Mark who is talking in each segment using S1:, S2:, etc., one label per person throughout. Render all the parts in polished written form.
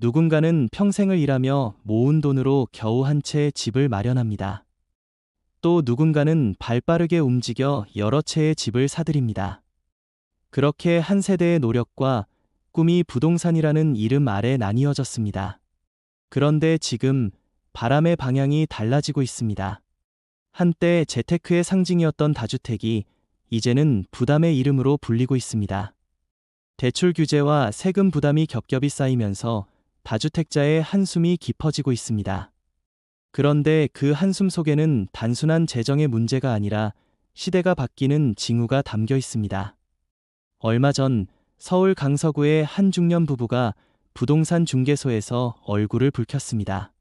S1: 누군가는 평생을 일하며 모은 돈으로 겨우 한 채의 집을 마련합니다. 또 누군가는 발빠르게 움직여 여러 채의 집을 사들입니다. 그렇게 한 세대의 노력과 꿈이 부동산이라는 이름 아래 나뉘어졌습니다. 그런데 지금 바람의 방향이 달라지고 있습니다. 한때 재테크의 상징이었던 다주택이 이제는 부담의 이름으로 불리고 있습니다. 대출 규제와 세금 부담이 겹겹이 쌓이면서 다주택자의 한숨이 깊어지고 있습니다. 그런데 그 한숨 속에는 단순한 재정의 문제가 아니라 시대가 바뀌는 징후가 담겨 있습니다. 얼마 전 서울 강서구의 한 중년 부부가 부동산 중개소에서 얼굴을 붉혔습니다.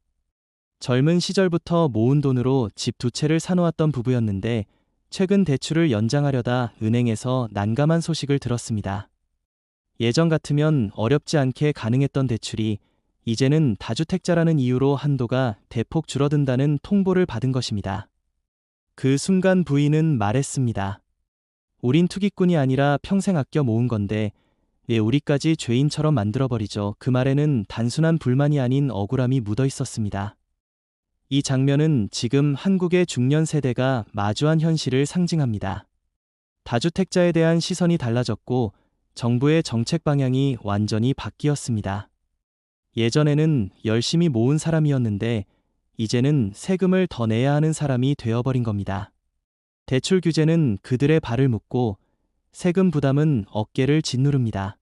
S1: 젊은 시절부터 모은 돈으로 집 두 채를 사놓았던 부부였는데 최근 대출을 연장하려다 은행에서 난감한 소식을 들었습니다. 예전 같으면 어렵지 않게 가능했던 대출이 이제는 다주택자라는 이유로 한도가 대폭 줄어든다는 통보를 받은 것입니다. 그 순간 부인은 말했습니다. 우린 투기꾼이 아니라 평생 아껴 모은 건데 왜 우리까지 죄인처럼 만들어버리죠. 그 말에는 단순한 불만이 아닌 억울함이 묻어 있었습니다. 이 장면은 지금 한국의 중년 세대가 마주한 현실을 상징합니다. 다주택자에 대한 시선이 달라졌고 정부의 정책 방향이 완전히 바뀌었습니다. 예전에는 열심히 모은 사람이었는데 이제는 세금을 더 내야 하는 사람이 되어버린 겁니다. 대출 규제는 그들의 발을 묶고 세금 부담은 어깨를 짓누릅니다.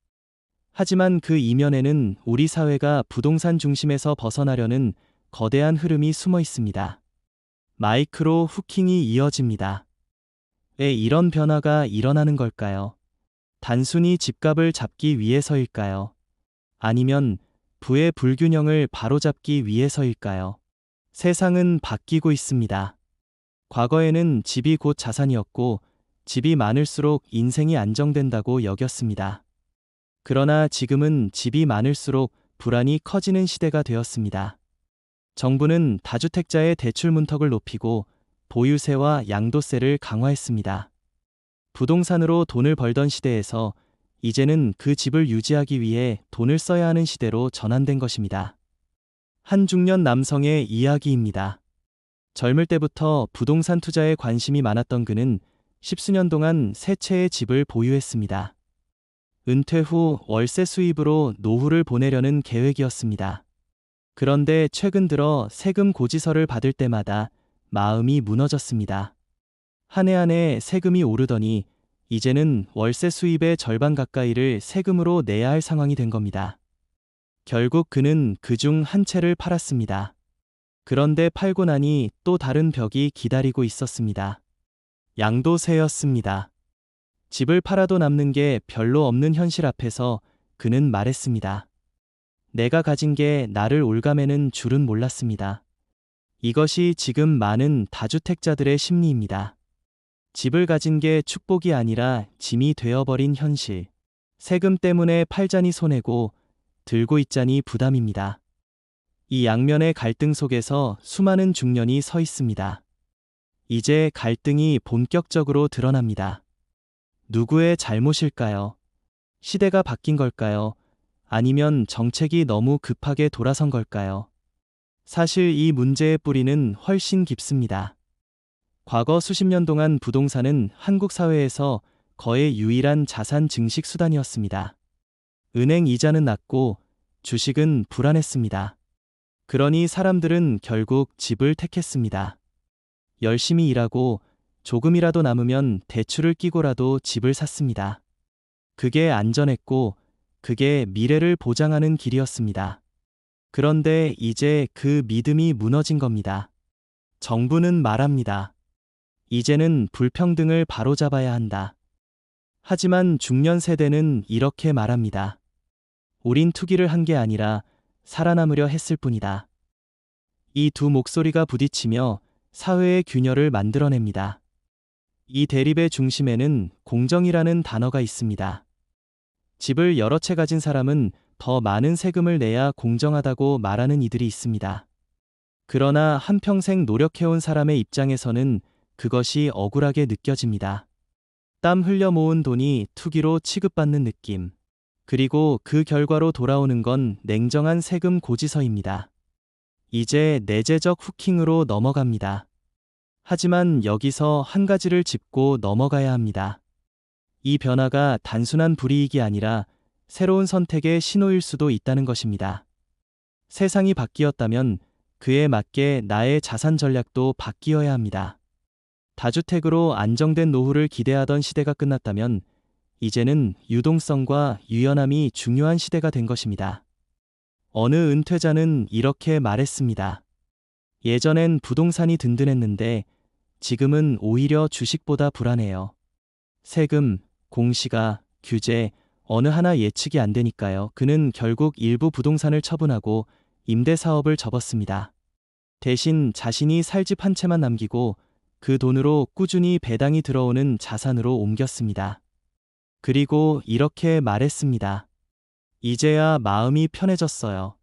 S1: 하지만 그 이면에는 우리 사회가 부동산 중심에서 벗어나려는 거대한 흐름이 숨어 있습니다. 마이크로 후킹이 이어집니다. 왜 이런 변화가 일어나는 걸까요? 단순히 집값을 잡기 위해서일까요? 아니면 부의 불균형을 바로잡기 위해서일까요? 세상은 바뀌고 있습니다. 과거에는 집이 곧 자산이었고 집이 많을수록 인생이 안정된다고 여겼습니다. 그러나 지금은 집이 많을수록 불안이 커지는 시대가 되었습니다. 정부는 다주택자의 대출 문턱을 높이고 보유세와 양도세를 강화했습니다. 부동산으로 돈을 벌던 시대에서 이제는 그 집을 유지하기 위해 돈을 써야 하는 시대로 전환된 것입니다. 한 중년 남성의 이야기입니다. 젊을 때부터 부동산 투자에 관심이 많았던 그는 십수년 동안 세 채의 집을 보유했습니다. 은퇴 후 월세 수입으로 노후를 보내려는 계획이었습니다. 그런데 최근 들어 세금 고지서를 받을 때마다 마음이 무너졌습니다. 한 해 한 해 세금이 오르더니 이제는 월세 수입의 절반 가까이를 세금으로 내야 할 상황이 된 겁니다. 결국 그는 그중 한 채를 팔았습니다. 그런데 팔고 나니 또 다른 벽이 기다리고 있었습니다. 양도세였습니다. 집을 팔아도 남는 게 별로 없는 현실 앞에서 그는 말했습니다. 내가 가진 게 나를 올가매는 줄은 몰랐습니다. 이것이 지금 많은 다주택자들의 심리입니다. 집을 가진 게 축복이 아니라 짐이 되어버린 현실. 세금 때문에 팔자니 손해고 들고 있자니 부담입니다. 이 양면의 갈등 속에서 수많은 중년이 서 있습니다. 이제 갈등이 본격적으로 드러납니다. 누구의 잘못일까요? 시대가 바뀐 걸까요? 아니면 정책이 너무 급하게 돌아선 걸까요? 사실 이 문제의 뿌리는 훨씬 깊습니다. 과거 수십 년 동안 부동산은 한국 사회에서 거의 유일한 자산 증식 수단이었습니다. 은행 이자는 낮고 주식은 불안했습니다. 그러니 사람들은 결국 집을 택했습니다. 열심히 일하고 조금이라도 남으면 대출을 끼고라도 집을 샀습니다. 그게 안전했고 그게 미래를 보장하는 길이었습니다. 그런데 이제 그 믿음이 무너진 겁니다. 정부는 말합니다. 이제는 불평등을 바로잡아야 한다. 하지만 중년 세대는 이렇게 말합니다. 우린 투기를 한 게 아니라 살아남으려 했을 뿐이다. 이 두 목소리가 부딪히며 사회의 균열을 만들어냅니다. 이 대립의 중심에는 공정이라는 단어가 있습니다. 집을 여러 채 가진 사람은 더 많은 세금을 내야 공정하다고 말하는 이들이 있습니다. 그러나 한평생 노력해온 사람의 입장에서는 그것이 억울하게 느껴집니다. 땀 흘려 모은 돈이 투기로 취급받는 느낌. 그리고 그 결과로 돌아오는 건 냉정한 세금 고지서입니다. 이제 내재적 후킹으로 넘어갑니다. 하지만 여기서 한 가지를 짚고 넘어가야 합니다. 이 변화가 단순한 불이익이 아니라 새로운 선택의 신호일 수도 있다는 것입니다. 세상이 바뀌었다면 그에 맞게 나의 자산 전략도 바뀌어야 합니다. 다주택으로 안정된 노후를 기대하던 시대가 끝났다면 이제는 유동성과 유연함이 중요한 시대가 된 것입니다. 어느 은퇴자는 이렇게 말했습니다. 예전엔 부동산이 든든했는데 지금은 오히려 주식보다 불안해요. 세금, 공시가, 규제, 어느 하나 예측이 안 되니까요. 그는 결국 일부 부동산을 처분하고 임대 사업을 접었습니다. 대신 자신이 살 집 한 채만 남기고 그 돈으로 꾸준히 배당이 들어오는 자산으로 옮겼습니다. 그리고 이렇게 말했습니다. 이제야 마음이 편해졌어요.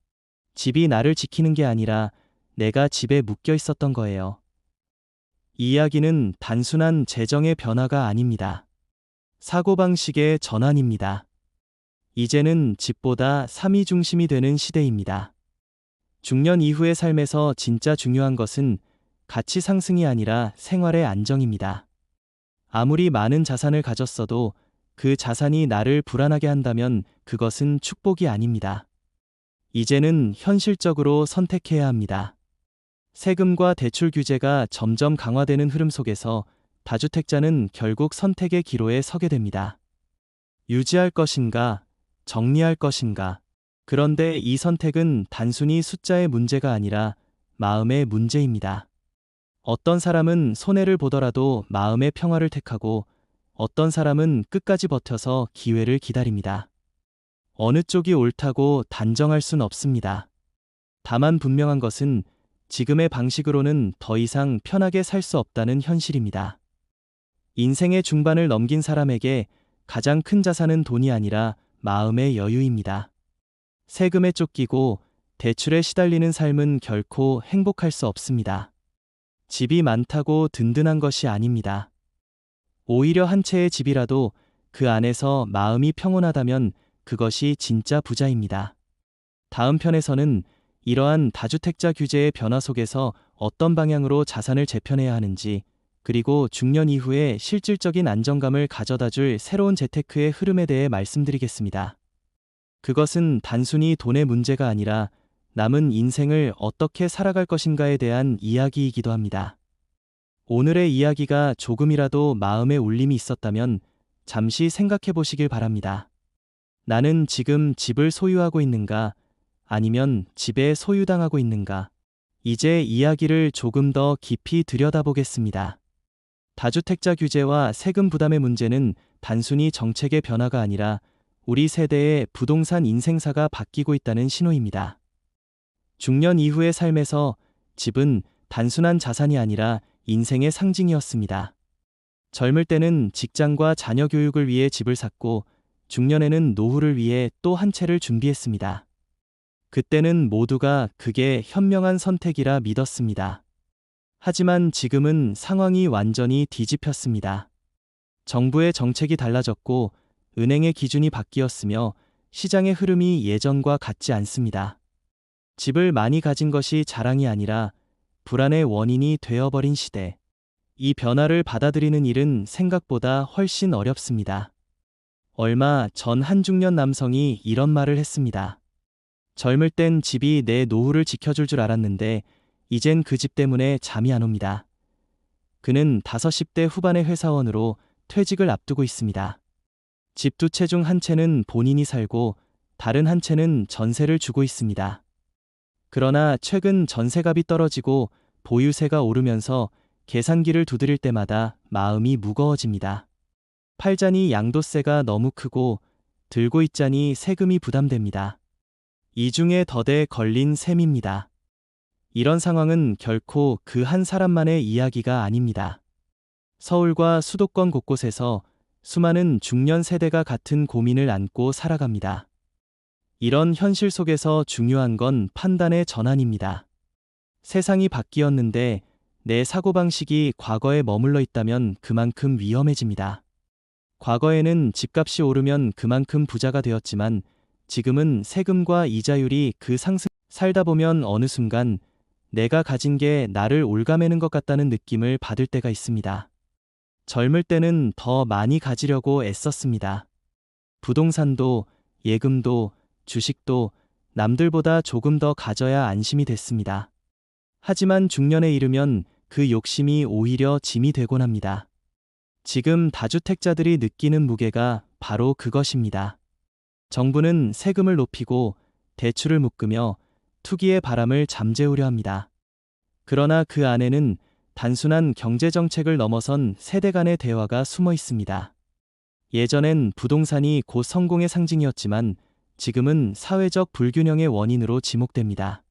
S1: 집이 나를 지키는 게 아니라 내가 집에 묶여 있었던 거예요. 이 이야기는 단순한 재정의 변화가 아닙니다. 사고방식의 전환입니다. 이제는 집보다 삶이 중심이 되는 시대입니다. 중년 이후의 삶에서 진짜 중요한 것은 가치 상승이 아니라 생활의 안정입니다. 아무리 많은 자산을 가졌어도 그 자산이 나를 불안하게 한다면 그것은 축복이 아닙니다. 이제는 현실적으로 선택해야 합니다. 세금과 대출 규제가 점점 강화되는 흐름 속에서 다주택자는 결국 선택의 기로에 서게 됩니다. 유지할 것인가, 정리할 것인가. 그런데 이 선택은 단순히 숫자의 문제가 아니라 마음의 문제입니다. 어떤 사람은 손해를 보더라도 마음의 평화를 택하고 어떤 사람은 끝까지 버텨서 기회를 기다립니다. 어느 쪽이 옳다고 단정할 순 없습니다. 다만 분명한 것은 지금의 방식으로는 더 이상 편하게 살 수 없다는 현실입니다. 인생의 중반을 넘긴 사람에게 가장 큰 자산은 돈이 아니라 마음의 여유입니다. 세금에 쫓기고 대출에 시달리는 삶은 결코 행복할 수 없습니다. 집이 많다고 든든한 것이 아닙니다. 오히려 한 채의 집이라도 그 안에서 마음이 평온하다면 그것이 진짜 부자입니다. 다음 편에서는 이러한 다주택자 규제의 변화 속에서 어떤 방향으로 자산을 재편해야 하는지, 그리고 중년 이후에 실질적인 안정감을 가져다 줄 새로운 재테크의 흐름에 대해 말씀드리겠습니다. 그것은 단순히 돈의 문제가 아니라 남은 인생을 어떻게 살아갈 것인가에 대한 이야기이기도 합니다. 오늘의 이야기가 조금이라도 마음에 울림이 있었다면 잠시 생각해 보시길 바랍니다. 나는 지금 집을 소유하고 있는가? 아니면 집에 소유당하고 있는가? 이제 이야기를 조금 더 깊이 들여다보겠습니다. 다주택자 규제와 세금 부담의 문제는 단순히 정책의 변화가 아니라 우리 세대의 부동산 인생사가 바뀌고 있다는 신호입니다. 중년 이후의 삶에서 집은 단순한 자산이 아니라 인생의 상징이었습니다. 젊을 때는 직장과 자녀 교육을 위해 집을 샀고 중년에는 노후를 위해 또 한 채를 준비했습니다. 그때는 모두가 그게 현명한 선택이라 믿었습니다. 하지만 지금은 상황이 완전히 뒤집혔습니다. 정부의 정책이 달라졌고 은행의 기준이 바뀌었으며 시장의 흐름이 예전과 같지 않습니다. 집을 많이 가진 것이 자랑이 아니라 불안의 원인이 되어버린 시대. 이 변화를 받아들이는 일은 생각보다 훨씬 어렵습니다. 얼마 전 한 중년 남성이 이런 말을 했습니다. 젊을 땐 집이 내 노후를 지켜줄 줄 알았는데 이젠 그 집 때문에 잠이 안 옵니다. 그는 50대 후반의 회사원으로 퇴직을 앞두고 있습니다. 집 두 채 중 한 채는 본인이 살고 다른 한 채는 전세를 주고 있습니다. 그러나 최근 전세값이 떨어지고 보유세가 오르면서 계산기를 두드릴 때마다 마음이 무거워집니다. 팔자니 양도세가 너무 크고 들고 있자니 세금이 부담됩니다. 이중에 더대 걸린 셈입니다. 이런 상황은 결코 그 한 사람만의 이야기가 아닙니다. 서울과 수도권 곳곳에서 수많은 중년 세대가 같은 고민을 안고 살아갑니다. 이런 현실 속에서 중요한 건 판단의 전환입니다. 세상이 바뀌었는데 내 사고방식이 과거에 머물러 있다면 그만큼 위험해집니다. 과거에는 집값이 오르면 그만큼 부자가 되었지만 지금은 세금과 이자율이 그 상승, 살다 보면 어느 순간 내가 가진 게 나를 올가매는 것 같다는 느낌을 받을 때가 있습니다. 젊을 때는 더 많이 가지려고 애썼습니다. 부동산도, 예금도, 주식도 남들보다 조금 더 가져야 안심이 됐습니다. 하지만 중년에 이르면 그 욕심이 오히려 짐이 되곤 합니다. 지금 다주택자들이 느끼는 무게가 바로 그것입니다. 정부는 세금을 높이고 대출을 묶으며 투기의 바람을 잠재우려 합니다. 그러나 그 안에는 단순한 경제정책을 넘어선 세대 간의 대화가 숨어 있습니다. 예전엔 부동산이 곧 성공의 상징이었지만 지금은 사회적 불균형의 원인으로 지목됩니다.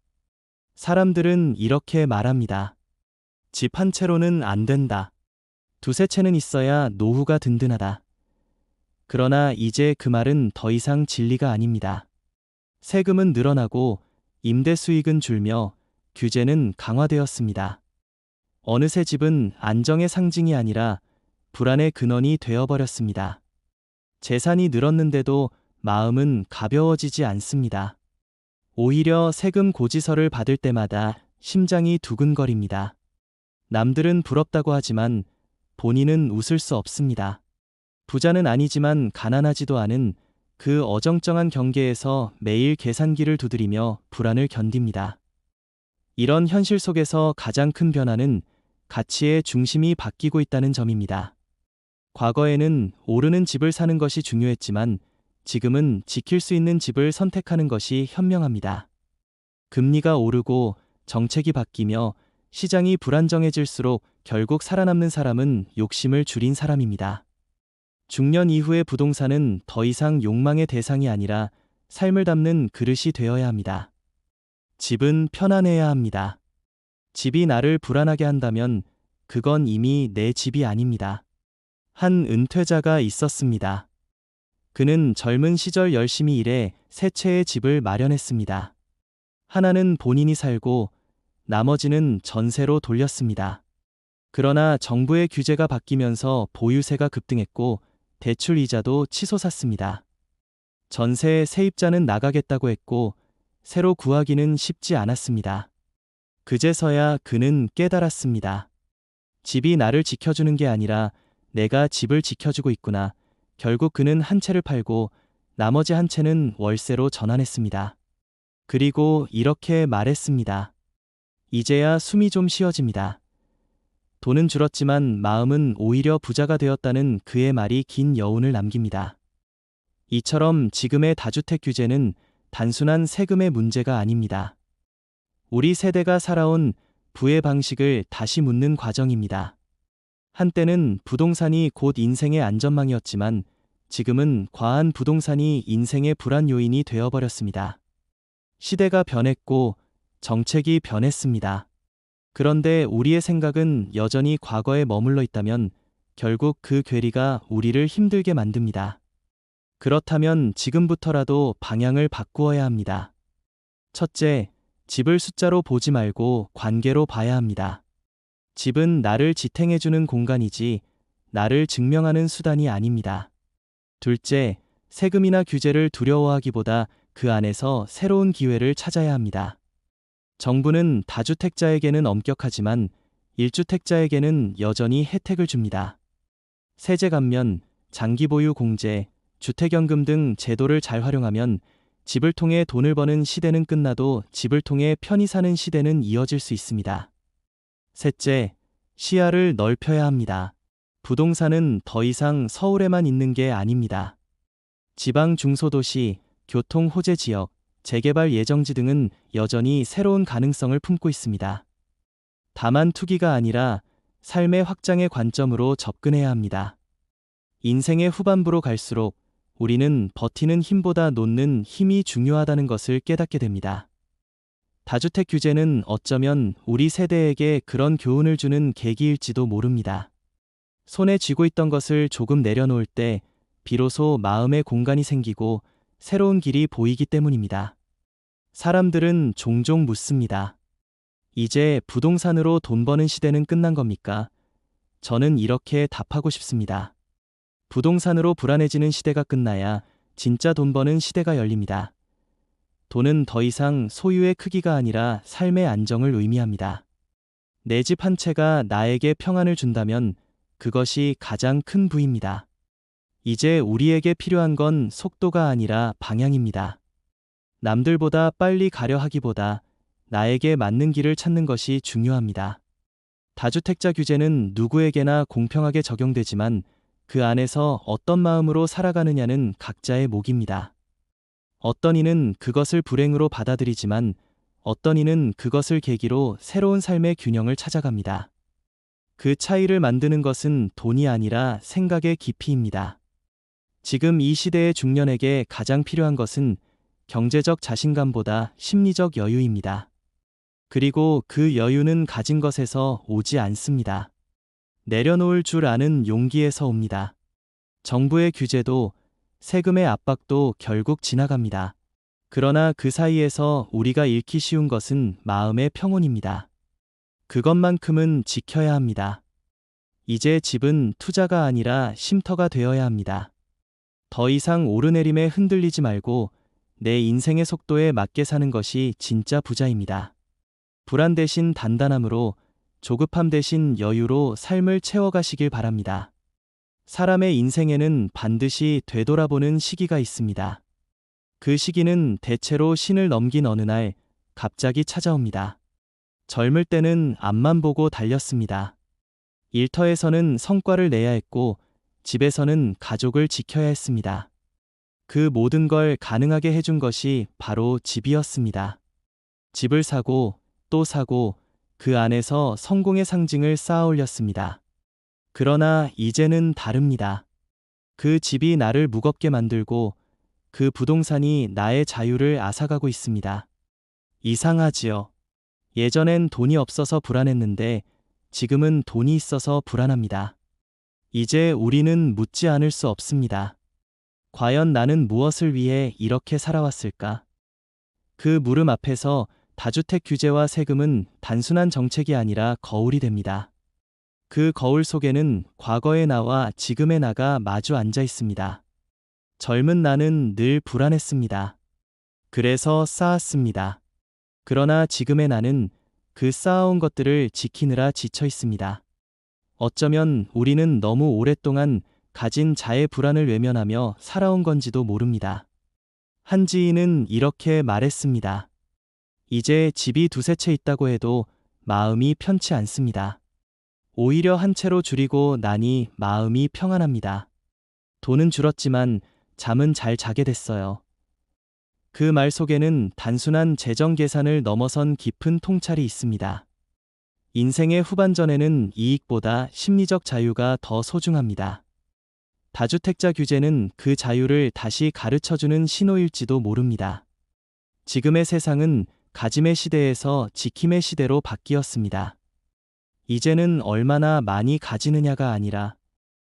S1: 사람들은 이렇게 말합니다. 집 한 채로는 안 된다. 두세 채는 있어야 노후가 든든하다. 그러나 이제 그 말은 더 이상 진리가 아닙니다. 세금은 늘어나고 임대 수익은 줄며 규제는 강화되었습니다. 어느새 집은 안정의 상징이 아니라 불안의 근원이 되어버렸습니다. 재산이 늘었는데도 마음은 가벼워지지 않습니다. 오히려 세금 고지서를 받을 때마다 심장이 두근거립니다. 남들은 부럽다고 하지만 본인은 웃을 수 없습니다. 부자는 아니지만 가난하지도 않은 그 어정쩡한 경계에서 매일 계산기를 두드리며 불안을 견딥니다. 이런 현실 속에서 가장 큰 변화는 가치의 중심이 바뀌고 있다는 점입니다. 과거에는 오르는 집을 사는 것이 중요했지만 지금은 지킬 수 있는 집을 선택하는 것이 현명합니다. 금리가 오르고 정책이 바뀌며 시장이 불안정해질수록 결국 살아남는 사람은 욕심을 줄인 사람입니다. 중년 이후의 부동산은 더 이상 욕망의 대상이 아니라 삶을 담는 그릇이 되어야 합니다. 집은 편안해야 합니다. 집이 나를 불안하게 한다면 그건 이미 내 집이 아닙니다. 한 은퇴자가 있었습니다. 그는 젊은 시절 열심히 일해 세 채의 집을 마련했습니다. 하나는 본인이 살고 나머지는 전세로 돌렸습니다. 그러나 정부의 규제가 바뀌면서 보유세가 급등했고 대출 이자도 치솟았습니다. 전세 세입자는 나가겠다고 했고 새로 구하기는 쉽지 않았습니다. 그제서야 그는 깨달았습니다. 집이 나를 지켜주는 게 아니라 내가 집을 지켜주고 있구나. 결국 그는 한 채를 팔고 나머지 한 채는 월세로 전환했습니다. 그리고 이렇게 말했습니다. 이제야 숨이 좀 쉬어집니다. 돈은 줄었지만 마음은 오히려 부자가 되었다는 그의 말이 긴 여운을 남깁니다. 이처럼 지금의 다주택 규제는 단순한 세금의 문제가 아닙니다. 우리 세대가 살아온 부의 방식을 다시 묻는 과정입니다. 한때는 부동산이 곧 인생의 안전망이었지만 지금은 과한 부동산이 인생의 불안 요인이 되어버렸습니다. 시대가 변했고 정책이 변했습니다. 그런데 우리의 생각은 여전히 과거에 머물러 있다면 결국 그 괴리가 우리를 힘들게 만듭니다. 그렇다면 지금부터라도 방향을 바꾸어야 합니다. 첫째, 집을 숫자로 보지 말고 관계로 봐야 합니다. 집은 나를 지탱해주는 공간이지 나를 증명하는 수단이 아닙니다. 둘째, 세금이나 규제를 두려워하기보다 그 안에서 새로운 기회를 찾아야 합니다. 정부는 다주택자에게는 엄격하지만 1주택자에게는 여전히 혜택을 줍니다. 세제 감면, 장기 보유 공제, 주택연금 등 제도를 잘 활용하면 집을 통해 돈을 버는 시대는 끝나도 집을 통해 편히 사는 시대는 이어질 수 있습니다. 셋째, 시야를 넓혀야 합니다. 부동산은 더 이상 서울에만 있는 게 아닙니다. 지방 중소도시, 교통 호재 지역, 재개발 예정지 등은 여전히 새로운 가능성을 품고 있습니다. 다만 투기가 아니라 삶의 확장의 관점으로 접근해야 합니다. 인생의 후반부로 갈수록 우리는 버티는 힘보다 놓는 힘이 중요하다는 것을 깨닫게 됩니다. 다주택 규제는 어쩌면 우리 세대에게 그런 교훈을 주는 계기일지도 모릅니다. 손에 쥐고 있던 것을 조금 내려놓을 때 비로소 마음의 공간이 생기고 새로운 길이 보이기 때문입니다. 사람들은 종종 묻습니다. 이제 부동산으로 돈 버는 시대는 끝난 겁니까? 저는 이렇게 답하고 싶습니다. 부동산으로 불안해지는 시대가 끝나야 진짜 돈 버는 시대가 열립니다. 돈은 더 이상 소유의 크기가 아니라 삶의 안정을 의미합니다. 내 집 한 채가 나에게 평안을 준다면 그것이 가장 큰 부입니다. 이제 우리에게 필요한 건 속도가 아니라 방향입니다. 남들보다 빨리 가려 하기보다 나에게 맞는 길을 찾는 것이 중요합니다. 다주택자 규제는 누구에게나 공평하게 적용되지만 그 안에서 어떤 마음으로 살아가느냐는 각자의 몫입니다. 어떤 이는 그것을 불행으로 받아들이지만 어떤 이는 그것을 계기로 새로운 삶의 균형을 찾아갑니다. 그 차이를 만드는 것은 돈이 아니라 생각의 깊이입니다. 지금 이 시대의 중년에게 가장 필요한 것은 경제적 자신감보다 심리적 여유입니다. 그리고 그 여유는 가진 것에서 오지 않습니다. 내려놓을 줄 아는 용기에서 옵니다. 정부의 규제도 세금의 압박도 결국 지나갑니다. 그러나 그 사이에서 우리가 잃기 쉬운 것은 마음의 평온입니다. 그것만큼은 지켜야 합니다. 이제 집은 투자가 아니라 쉼터가 되어야 합니다. 더 이상 오르내림에 흔들리지 말고 내 인생의 속도에 맞게 사는 것이 진짜 부자입니다. 불안 대신 단단함으로, 조급함 대신 여유로 삶을 채워가시길 바랍니다. 사람의 인생에는 반드시 되돌아보는 시기가 있습니다. 그 시기는 대체로 신을 넘긴 어느 날 갑자기 찾아옵니다. 젊을 때는 앞만 보고 달렸습니다. 일터에서는 성과를 내야 했고 집에서는 가족을 지켜야 했습니다. 그 모든 걸 가능하게 해준 것이 바로 집이었습니다. 집을 사고 또 사고 그 안에서 성공의 상징을 쌓아 올렸습니다. 그러나 이제는 다릅니다. 그 집이 나를 무겁게 만들고 그 부동산이 나의 자유를 앗아가고 있습니다. 이상하지요? 예전엔 돈이 없어서 불안했는데 지금은 돈이 있어서 불안합니다. 이제 우리는 묻지 않을 수 없습니다. 과연 나는 무엇을 위해 이렇게 살아왔을까? 그 물음 앞에서 다주택 규제와 세금은 단순한 정책이 아니라 거울이 됩니다. 그 거울 속에는 과거의 나와 지금의 나가 마주 앉아 있습니다. 젊은 나는 늘 불안했습니다. 그래서 쌓았습니다. 그러나 지금의 나는 그 쌓아온 것들을 지키느라 지쳐 있습니다. 어쩌면 우리는 너무 오랫동안 가진 자의 불안을 외면하며 살아온 건지도 모릅니다. 한 지인은 이렇게 말했습니다. 이제 집이 두세 채 있다고 해도 마음이 편치 않습니다. 오히려 한 채로 줄이고 나니 마음이 평안합니다. 돈은 줄었지만 잠은 잘 자게 됐어요. 그 말 속에는 단순한 재정 계산을 넘어선 깊은 통찰이 있습니다. 인생의 후반전에는 이익보다 심리적 자유가 더 소중합니다. 다주택자 규제는 그 자유를 다시 가르쳐주는 신호일지도 모릅니다. 지금의 세상은 가짐의 시대에서 지킴의 시대로 바뀌었습니다. 이제는 얼마나 많이 가지느냐가 아니라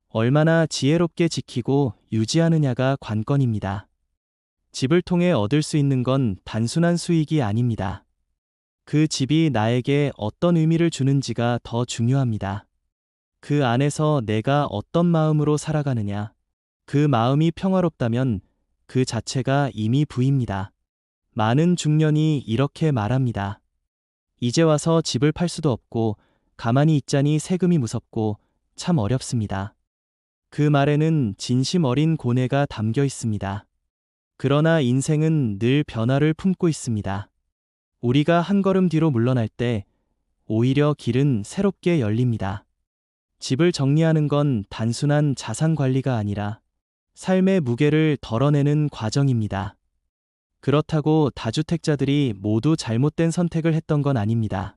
S1: 얼마나 지혜롭게 지키고 유지하느냐가 관건입니다. 집을 통해 얻을 수 있는 건 단순한 수익이 아닙니다. 그 집이 나에게 어떤 의미를 주는지가 더 중요합니다. 그 안에서 내가 어떤 마음으로 살아가느냐, 그 마음이 평화롭다면 그 자체가 이미 부입니다. 많은 중년이 이렇게 말합니다. 이제 와서 집을 팔 수도 없고 가만히 있자니 세금이 무섭고 참 어렵습니다. 그 말에는 진심 어린 고뇌가 담겨 있습니다. 그러나 인생은 늘 변화를 품고 있습니다. 우리가 한 걸음 뒤로 물러날 때 오히려 길은 새롭게 열립니다. 집을 정리하는 건 단순한 자산 관리가 아니라 삶의 무게를 덜어내는 과정입니다. 그렇다고 다주택자들이 모두 잘못된 선택을 했던 건 아닙니다.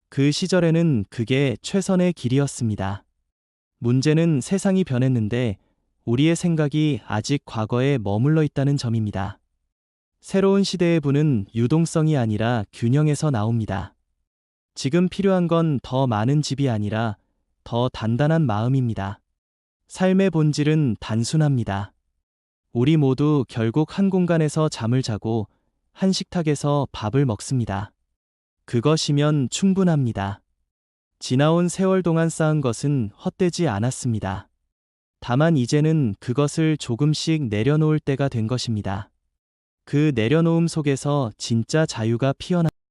S1: 그 시절에는 그게 최선의 길이었습니다. 문제는 세상이 변했는데 우리의 생각이 아직 과거에 머물러 있다는 점입니다. 새로운 시대의 부는 유동성이 아니라 균형에서 나옵니다. 지금 필요한 건 더 많은 집이 아니라 더 단단한 마음입니다. 삶의 본질은 단순합니다. 우리 모두 결국 한 공간에서 잠을 자고 한 식탁에서 밥을 먹습니다. 그것이면 충분합니다. 지나온 세월 동안 쌓은 것은 헛되지 않았습니다. 다만 이제는 그것을 조금씩 내려놓을 때가 된 것입니다. 그 내려놓음 속에서 진짜 자유가 피어나